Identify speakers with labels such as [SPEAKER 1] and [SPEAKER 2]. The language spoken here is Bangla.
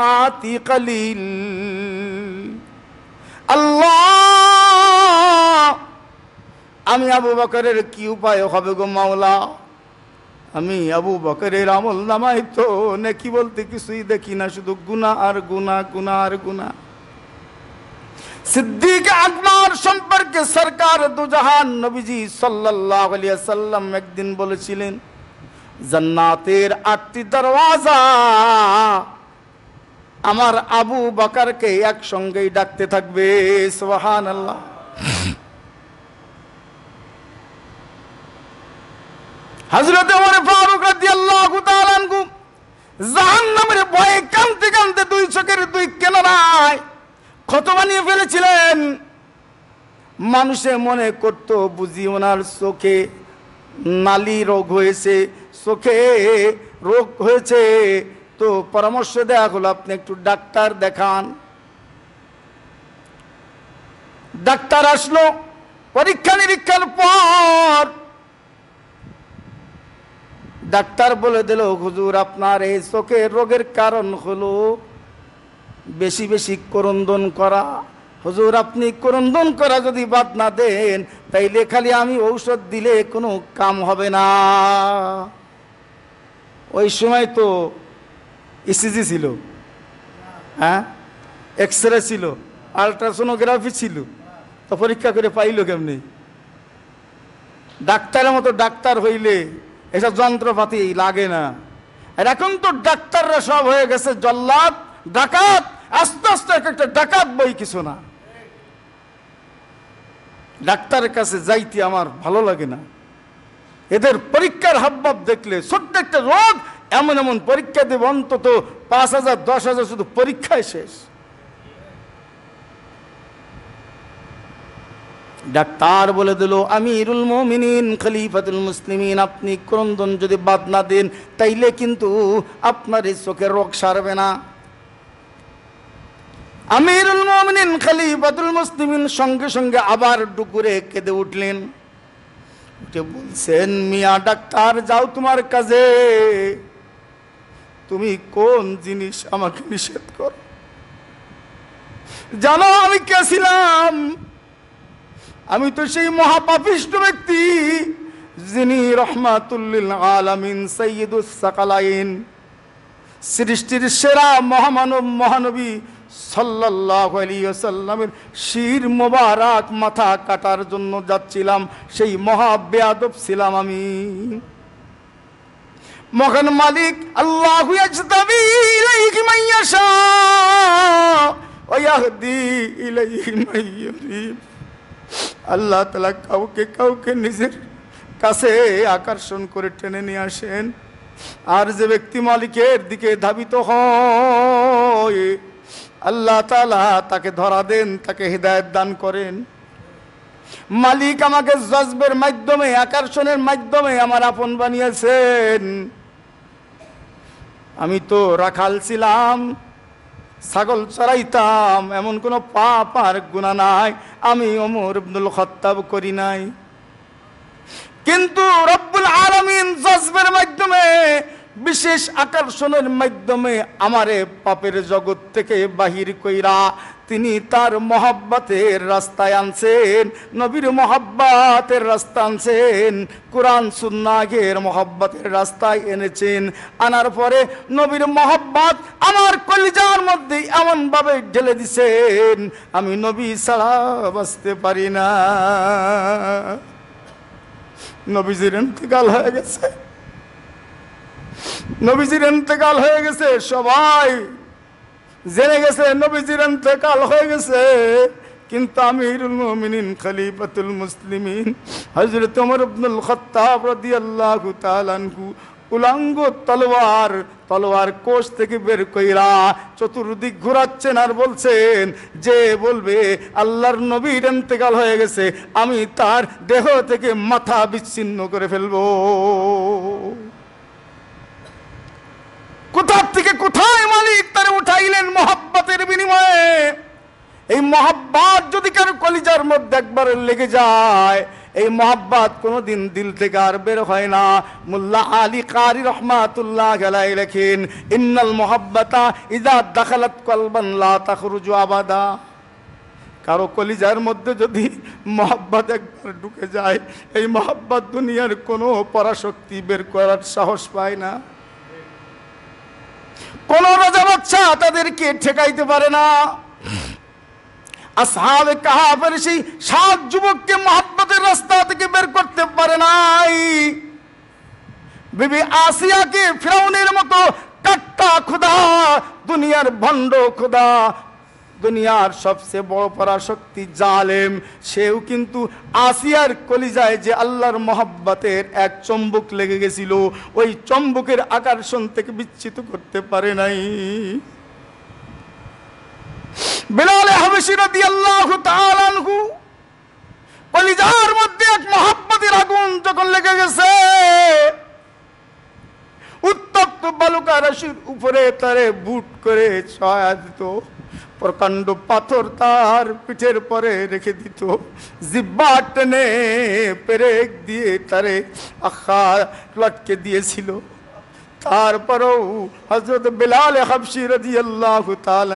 [SPEAKER 1] কলিল। আল্লাহ, আমি আবু বকরের কি উপায় হবে গো মাওলা? আমি আবু বকরের আমল নামাই তো নেকি বলতে কিছুই দেখি না, শুধু গুনাহ আর গুনাহ, গুনাহ আর গুনাহ। সিদ্দিক আকবর সম্পর্কে সরকার দুজাহান নবীজি সাল্লাল্লাহু আলাইহি ওয়াসাল্লাম একদিন বলেছিলেন, জান্নাতের 8টি দরওয়াজা আমার আবু বকরকে একসঙ্গেই ডাকতে থাকবে। সুবহানাল্লাহ। হযরত ওমর ফারুক রাদিয়াল্লাহু তাআলা আনহু জাহান্নামের ভয়ে কাঁদতে কাঁদতে দুই চোখের দুই কিনারায় ক্ষত বানিয়ে ফেলেছিলেন। মানুষে মনে করত বুঝি ওনার চোখে নালী রোগ হয়েছে, চোখে রোগ হয়েছে, তো পরামর্শ দেয়া হলো আপনি একটু ডাক্তার দেখান। ডাক্তার আসলো, পরীক্ষা নিরীক্ষার পর ডাক্তার বলে দিল, হুজুর আপনার এই চোখের রোগের কারণ হলো বেশি বেশি ক্রন্দন করা। হুজুর আপনি ক্রন্দন করা যদি বাদ না দেন তাইলে খালি আমি ঔষধ দিলে কোনো কাম হবে না। ওই সময় তো ইসিজি ছিল, হ্যাঁ, এক্সরে ছিল, আলট্রাসোনোগ্রাফি ছিল, তো পরীক্ষা করে পাইল কেমনি? ডাক্তারের মতো ডাক্তার হইলে এসব যন্ত্রপাতি লাগে না। আর এখন তো ডাক্তাররা সব হয়ে গেছে জল্লাদ, ডাকাত। আস্তে আস্তে একটা ডাকাত বই কিছু না। ডাক্তারের কাছে যাইতে আমার ভালো লাগে না। এদের পরীক্ষার হাবভাব দেখলে ছোট্ট একটা রোগ এমন এমন পরীক্ষা দেব, অন্তত 5,000 10,000 শুধু পরীক্ষায় শেষ। ডাক্তার বলে দিল, আমিরুল মুমিনিন খলিফাতুল মুসলিমিন, আপনি ক্রন্দন যদি বাদ না দেন তাইলে কিন্তু আপনার এই চোখের রোগ সারবে না। আমিরুল মুমিনিন খলিফাতুল মুসলিমিন সঙ্গে সঙ্গে আবার ডুকুরে কেঁদে উঠলেন। উঠে বলছেন, মিয়া ডাক্তার যাও তোমার কাজে, তুমি কোন জিনিস আমাকে নিষেধ করো? জানো আমি কে ছিলাম? আমি তো সেই মহাপাপিষ্ট ব্যক্তি যিনি রহমাতুল লিল আলামিন সাইয়্যিদুস সাকালাইন, সৃষ্টির সেরা মহামানব মহানবী সাল্লাল্লাহু আলাইহি ওয়াসাল্লামের শির মোবারক মাথা কাটার জন্য যাচ্ছিলাম। সেই মহা বেয়াদব ছিলাম আমি। মহান মালিক আল্লাহু ইয়াজতাবি ইলাইহি মান ইয়াশা ওয়া ইয়াহদি ইলাইহি মান ইউরিদ। আল্লাহ তাআলা কাউকে কাউকে নিজের কাছে আকর্ষণ করে টেনে নিয়ে আসেন, আর যে ব্যক্তি মালিকের দিকে ধাবিত হয় আল্লাহ তাআলা তাকে ধরা দেন, তাকে হিদায়াত দান করেন। মালিক আমাকে জজবের মাধ্যমে, আকর্ষণের মাধ্যমে আমার আপন বানিয়েছেন। আমি তো রাখাল ছিলাম, ছাগল চড়াইতাম, এমন কোনো পাপ আর গুনাহ নাই আমি ওমর ইবনুল খাত্তাব করি নাই। কিন্তু রব্বুল আলামিন জজবের মাধ্যমে, বিশেষ আকর্ষণের মাধ্যমে আমারে পাপের জগৎ থেকে বাহির কইরা তিনি তার মহব্বতের রাস্তায় আনছেন, নবীর মহব্বতের রাস্তা আনছেন, কোরআন সুন্নাহের মহব্বতের রাস্তায় এনেছেন। আনার পরে নবীর মহব্বত আমার কলিজার মধ্যে এমন ভাবে ঢেলে দিছেন আমি নবী ছাড়া বাঁচতে পারি না। নবীজির ইন্তেকাল হয়ে গেছে, নবীজির ইন্তেকাল হয়ে গেছে, সবাই জেনে গেছে নবীজির ইন্তেকাল হয়ে গেছে। কিন্তু আমিরুল মুমিনিন খলিফাতুল মুসলিমিন হযরত ওমর ইবনুল খাত্তাব রাদিয়াল্লাহু তাআলা আনহু উলাঙ্গ তলোয়ার কোষ থেকে বের কইরা চতুর্দিক ঘোরাচ্ছেন আর বলছেন, যে বলবে আল্লাহর নবীর ইন্তেকাল হয়ে গেছে আমি তার দেহ থেকে মাথা বিচ্ছিন্ন করে ফেলবো। কোথা থেকে কোথায় মালিক তারে উঠাইলেন মহব্বতের বিনিময়ে। এই মহব্বত যদি কারো কলিজার মধ্যে একবার লেগে যায়, এই মহাব্বত কোনোদিন দিল থেকে আর বের হয় না। মুল্লা আলী কারি রহমাতুল্লাহ আলাইহি লেখেন, ইন্নাল মুহাব্বাতা ইযা দাখালাত কলবান লা তাখরুজু আবাদা। কারো কলিজার মধ্যে যদি মহাব্বত একবার ঢুকে যায়, এই মহাব্বত দুনিয়ার কোনো পরাশক্তি বের করার সাহস পায় না। কোন রাজা বাদশা তাদেরকে ঠেকাইতে পারে না। আসহাবে কাহাফের সেই 7 যুবককে মহাব্বতের রাস্তা থেকে বের করতে পারে নাই। বিবি আসিয়াকে ফিরাউনের মতো কাট্টা খোদা, দুনিয়ার ভণ্ড খোদা, দুনিয়ার সবচেয়ে বড় পরাশক্তি জালেম, সেও কিন্তু আসিয়ার কলিজায় যে আল্লাহর মহাব্বতের এক চম্বুক লেগে গেছিল, ওই চম্বুকের আকর্ষণ থেকে বিচ্যুত করতে পারে নাই। বিলাল হাবশী রাদিয়াল্লাহু তাআলা আনহু কলিজার মধ্যে এক মহাব্বতের আগুন যখন লেগে গেছে, উত্তপ্ত বালুকা রাশির উপরে তারে বুট করে ছয়া দিত, প্রকাণ্ড পাথর তার পিঠের পরে রেখে দিত, জিহ্বা টেনে পেরেক দিয়ে তারে আখা লটকে দিয়েছিল। তারপরেও হযরত বিলাল হাবশী রাদিয়াল্লাহু তাআলা